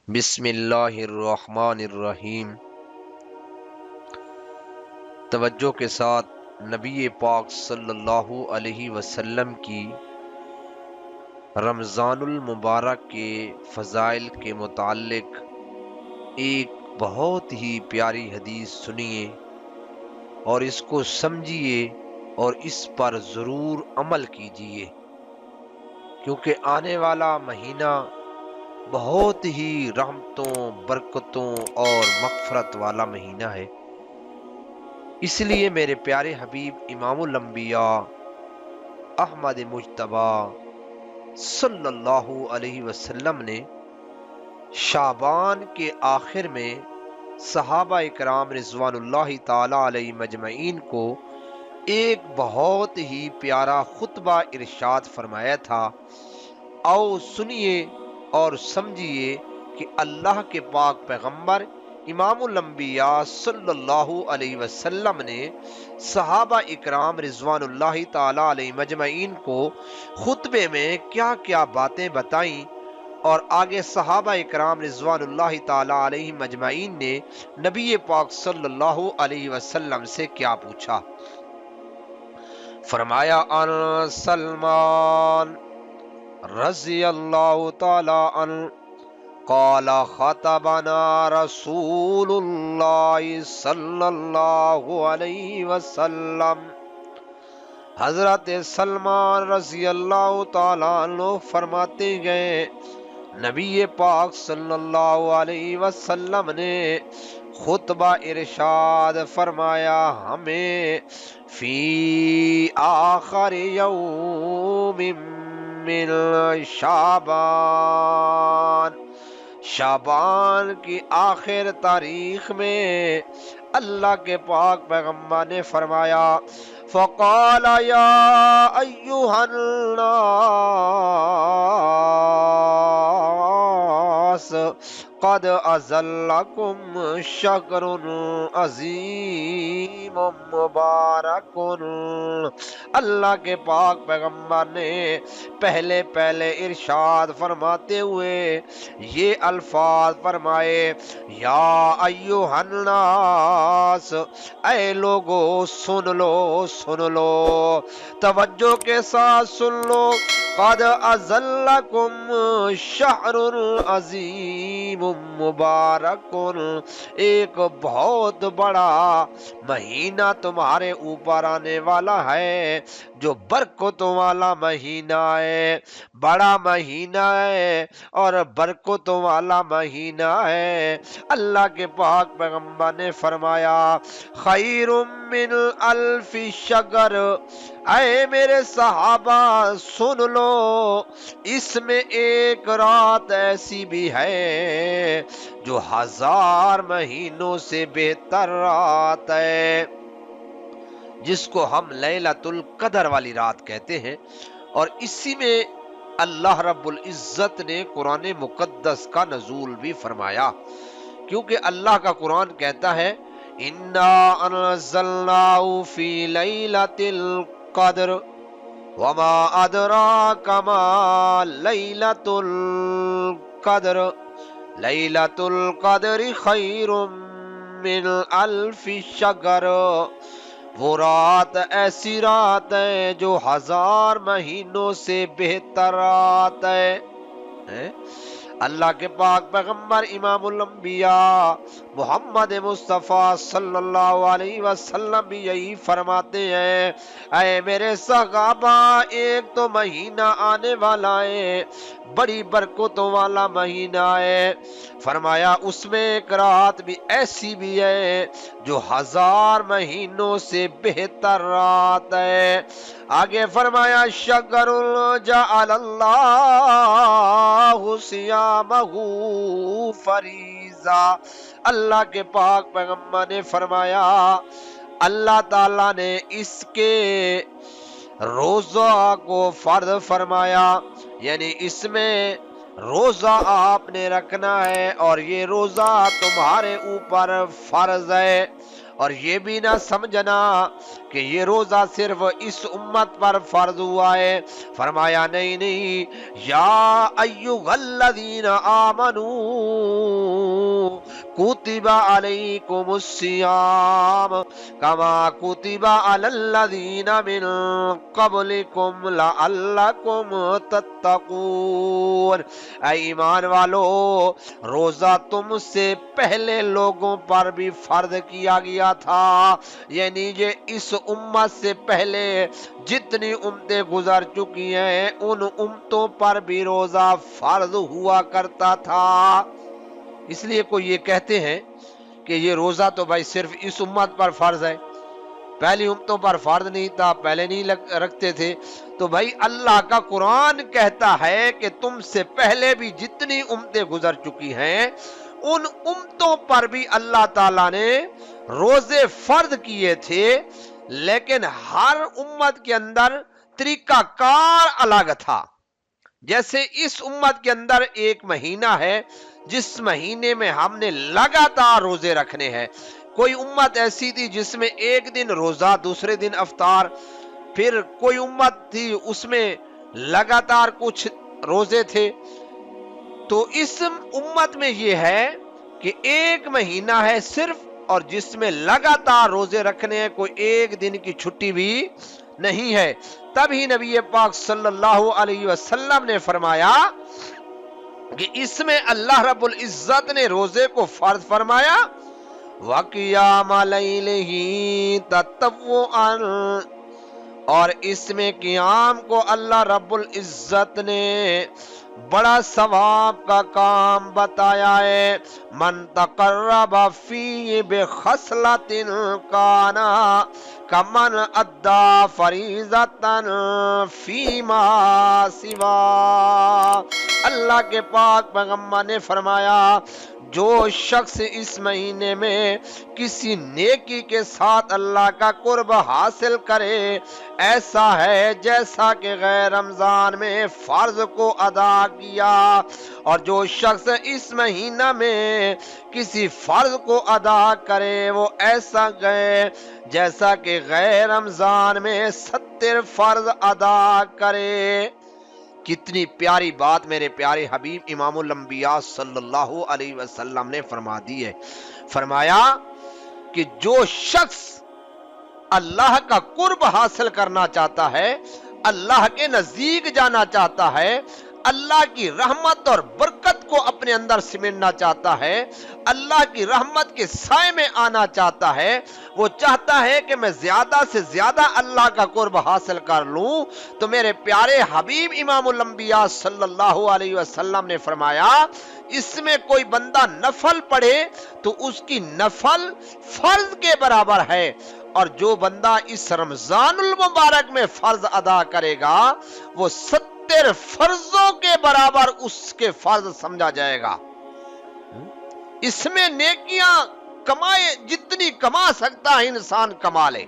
بسم اللہ الرحمن الرحیم۔ توجہ کے ساتھ نبی پاک صلی اللہ علیہ وسلم کی رمضان المبارک کے فضائل کے متعلق ایک بہت ہی پیاری حدیث سنیے اور اس کو سمجھیے اور اس پر ضرور عمل کیجیے، کیونکہ آنے والا مہینہ بہت ہی رحمتوں، برکتوں اور مغفرت والا مہینہ ہے۔ اس لیے میرے پیارے حبیب امام الانبیاء احمد مجتبی صلی اللہ علیہ وسلم نے شعبان کے آخر میں صحابہ اکرام رضوان اللہ تعالی علیہ مجمعین کو ایک بہت ہی پیارا خطبہ ارشاد فرمایا تھا۔ آؤ سنیے اور سمجھیے کہ اللہ کے پاک پیغمبر امام الانبیاء صلی اللہ علیہ وسلم نے صحابہ اکرام رضوان اللہ تعالی علیہ مجمعین کو خطبے میں کیا کیا باتیں بتائیں، اور آگے صحابہ اکرام رضوان اللہ تعالی علیہ مجمعین نے نبی پاک صلی اللہ علیہ وسلم سے کیا پوچھا۔ فرمایا ان سلمان رضی اللہ تعالی عنہ قال خطبنا رسول اللہ صلی اللہ علیہ وسلم۔ حضرت سلمان رضی اللہ تعالیٰ عنہ فرماتے گئے نبی پاک صلی اللہ علیہ وسلم نے خطبہ ارشاد فرمایا ہمیں فی آخر یوم من شعبان کی آخر تاریخ میں اللہ کے پاک پیغمبر نے فرمایا فقال یا ایھا الناس قد اذلکم شہر عظیم مبارک۔ اللہ کے پاک پیغمبر نے پہلے ارشاد فرماتے ہوئے یہ الفاظ فرمائے یا ایھا الناس، اے لوگو سن لو توجہ کے ساتھ سن لو، قد اذلکم شہر عظیم مبارک، ایک بہت بڑا مہینہ تمہارے اوپر آنے والا ہے جو برکتوں والا مہینہ ہے، بڑا مہینہ ہے اور برکتوں والا مہینہ ہے۔ اللہ کے پاک پیغمبر نے فرمایا خیر من الف شجر، اے میرے صحابہ سن لو، اس میں ایک رات ایسی بھی ہے جو 1000 مہینوں سے بہتر رات ہے، جس کو ہم لیلۃ القدر والی رات کہتے ہیں، اور اسی میں اللہ رب العزت نے قرآن مقدس کا نزول بھی فرمایا، کیونکہ اللہ کا قرآن کہتا ہے انا انزلناه فی لیلۃ القدر وما ادراک ما لیلۃ القدر لیلۃ القدر خیر من الف شجر، وہ رات ایسی رات ہے جو 1000 مہینوں سے بہتر رات ہے۔ اللہ کے پاک پیغمبر امام الانبیاء محمد مصطفیٰ صلی اللہ علیہ وسلم بھی یہی فرماتے ہیں اے میرے صحابہ، ایک تو مہینہ آنے والا ہے، بڑی برکتوں والا مہینہ ہے، فرمایا اس میں ایک رات بھی ایسی بھی ہے جو 1000 مہینوں سے بہتر رات ہے۔ آگے فرمایا شجر جعل اللہ صیامہ فریضہ، اللہ کے پاک پیغمبر نے فرمایا اللہ تعالیٰ نے اس کے روزہ کو فرض فرمایا، یعنی اس میں روزہ آپ نے رکھنا ہے اور یہ روزہ تمہارے اوپر فرض ہے، اور یہ بھی نہ سمجھنا کہ یہ روزہ صرف اس امت پر فرض ہوا ہے. فرمایا نہیں نہیں، یا ایھا الذین آمنو کتب علیکم الصیام کما کتب علی الذین من قبلکم لعلکم تتقون. اے ایمان والو، روزہ تم سے پہلے لوگوں پر بھی فرض کیا گیا تھا، یعنی یہ اس امت سے پہلے جتنی امتیں گزر چکی ہیں ان امتوں پر بھی روزہ فرض ہوا کرتا تھا. اس لیے کوئی یہ کہتے ہیں کہ یہ روزہ تو بھائی صرف اس امت پر فرض ہے، پہلی امتوں پر فرض نہیں تھا، پہلے نہیں رکھتے تھے. تو بھائی اللہ کا قرآن کہتا ہے کہ تم سے پہلے بھی جتنی امتیں گزر چکی ہیں ان امتوں پر بھی اللہ تعالیٰ نے روزے فرض کیے تھے، لیکن ہر امت کے اندر طریقہ کار الگ تھا. جیسے اس امت کے اندر ایک مہینہ ہے جس مہینے میں ہم نے لگاتار روزے رکھنے ہیں. کوئی امت ایسی تھی جس میں ایک دن روزہ دوسرے دن افطار، پھر کوئی امت تھی اس میں لگاتار کچھ روزے تھے. تو اس امت میں یہ ہے کہ ایک مہینہ ہے صرف، اور جس میں لگاتار روزے رکھنے ہیں، کوئی ایک دن کی چھٹی بھی نہیں ہے. تبھی نبی پاک صلی اللہ علیہ وسلم نے فرمایا کہ اس میں اللہ رب العزت نے روزے کو فرض فرمایا، وَقِيَامَ لَيْلِهِ تَطَوُّعًا، اور اس میں قیام کو اللہ رب العزت نے بڑا ثواب کا کام بتایا ہے. من تقرب فی بخصلۃ کان کمن ادا فریضۃ فیما سوا. اللہ کے پاک پیغمبر نے فرمایا جو شخص اس مہینے میں کسی نیکی کے ساتھ اللہ کا قرب حاصل کرے ایسا ہے جیسا کہ غیر رمضان میں فرض کو ادا کیا، اور جو شخص اس مہینہ میں کسی فرض کو ادا کرے وہ ایسا گئے جیسا کہ غیر رمضان میں 70 فرض ادا کرے. کتنی پیاری بات میرے پیارے حبیب امام الانبیاء صلی اللہ علیہ وسلم نے فرما دی ہے. فرمایا کہ جو شخص اللہ کا قرب حاصل کرنا چاہتا ہے، اللہ کے نزدیک جانا چاہتا ہے، اللہ کی رحمت اور برکت کو اپنے اندر سمیٹنا چاہتا ہے، اللہ کی رحمت کے سائے میں آنا چاہتا ہے، وہ چاہتا ہے کہ میں زیادہ سے زیادہ اللہ کا قرب حاصل کر لوں، تو میرے پیارے حبیب امام الانبیاء صلی اللہ علیہ وسلم نے فرمایا اس میں کوئی بندہ نفل پڑھے تو اس کی نفل فرض کے برابر ہے، اور جو بندہ اس رمضان المبارک میں فرض ادا کرے گا وہ 70 فرضوں کے برابر اس کے فرض سمجھا جائے گا. اس میں نیکیاں کمائے جتنی کما سکتا ہے انسان کما لے.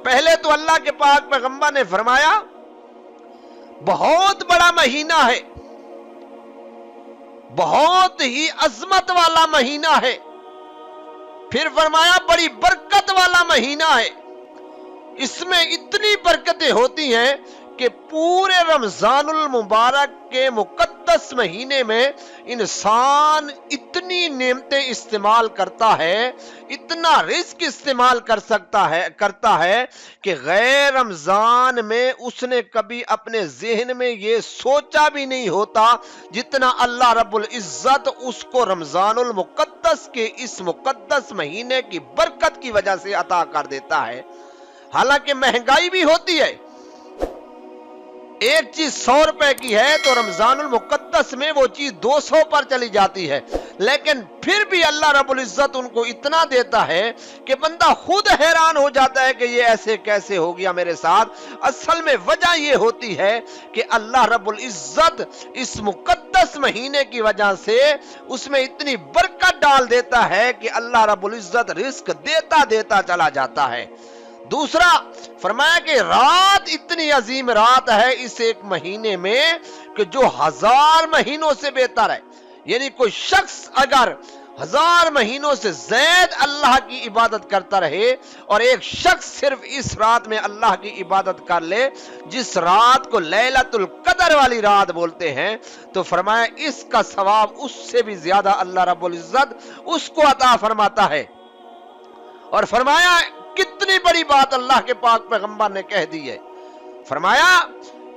پہلے تو اللہ کے پاک پیغمبر نے فرمایا بہت بڑا مہینہ ہے، بہت ہی عظمت والا مہینہ ہے، پھر فرمایا بڑی برکت والا مہینہ ہے. اس میں اتنی برکتیں ہوتی ہیں کہ پورے رمضان المبارک کے مقدس مہینے میں انسان اتنی نعمتیں استعمال کرتا ہے، اتنا رزق استعمال کرتا ہے کہ غیر رمضان میں اس نے کبھی اپنے ذہن میں یہ سوچا بھی نہیں ہوتا جتنا اللہ رب العزت اس کو رمضان المقدس کے اس مقدس مہینے کی برکت کی وجہ سے عطا کر دیتا ہے. حالانکہ مہنگائی بھی ہوتی ہے، ایک چیز 100 روپے کی ہے تو رمضان المقدس میں وہ چیز 200 پر چلی جاتی ہے، لیکن پھر بھی اللہ رب العزت ان کو اتنا دیتا ہے کہ بندہ خود حیران ہو جاتا ہے کہ یہ ایسے کیسے ہو گیا میرے ساتھ. اصل میں وجہ یہ ہوتی ہے کہ اللہ رب العزت اس مقدس مہینے کی وجہ سے اس میں اتنی برکت ڈال دیتا ہے کہ اللہ رب العزت رزق دیتا چلا جاتا ہے. دوسرا فرمایا کہ رات اتنی عظیم رات ہے اس ایک مہینے میں کہ جو 1000 مہینوں سے بہتر ہے. یعنی کوئی شخص اگر 1000 مہینوں سے زائد اللہ کی عبادت کرتا رہے اور ایک شخص صرف اس رات میں اللہ کی عبادت کر لے جس رات کو لیلۃ القدر والی رات بولتے ہیں، تو فرمایا اس کا ثواب اس سے بھی زیادہ اللہ رب العزت اس کو عطا فرماتا ہے۔ اور فرمایا کتنی بڑی بات اللہ کے پاک پیغمبر نے کہہ دی ہے، فرمایا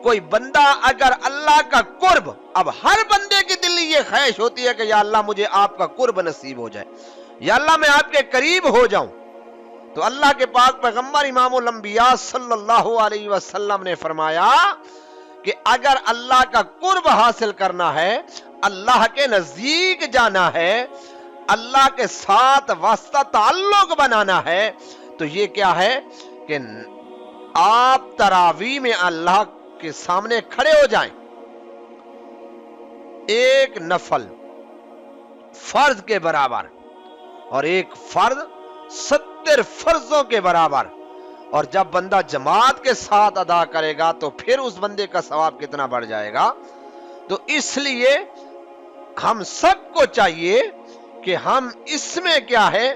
کوئی بندہ اگر اللہ کا قرب، اب ہر بندے کی دل یہ خواہش ہوتی ہے کہ یا اللہ مجھے آپ کا قرب نصیب ہو جائے، یا اللہ میں آپ کے قریب ہو جاؤں، تو اللہ کے پاک پیغمبر امام الانبیاء صلی اللہ علیہ وسلم نے فرمایا کہ اگر اللہ کا قرب حاصل کرنا ہے، اللہ کے نزدیک جانا ہے، اللہ کے ساتھ واسطہ تعلق بنانا ہے، تو یہ کیا ہے کہ آپ تراویح میں اللہ کے سامنے کھڑے ہو جائیں، ایک نفل فرض کے برابر اور ایک فرض 70 فرضوں کے برابر، اور جب بندہ جماعت کے ساتھ ادا کرے گا تو پھر اس بندے کا ثواب کتنا بڑھ جائے گا۔ تو اس لیے ہم سب کو چاہیے کہ ہم اس میں کیا ہے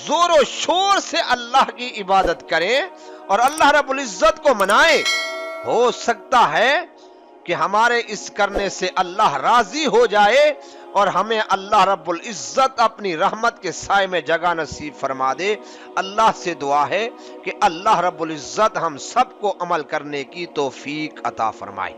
زور و شور سے اللہ کی عبادت کریں اور اللہ رب العزت کو منائیں۔ ہو سکتا ہے کہ ہمارے اس کرنے سے اللہ راضی ہو جائے اور ہمیں اللہ رب العزت اپنی رحمت کے سائے میں جگہ نصیب فرما دے۔ اللہ سے دعا ہے کہ اللہ رب العزت ہم سب کو عمل کرنے کی توفیق عطا فرمائے۔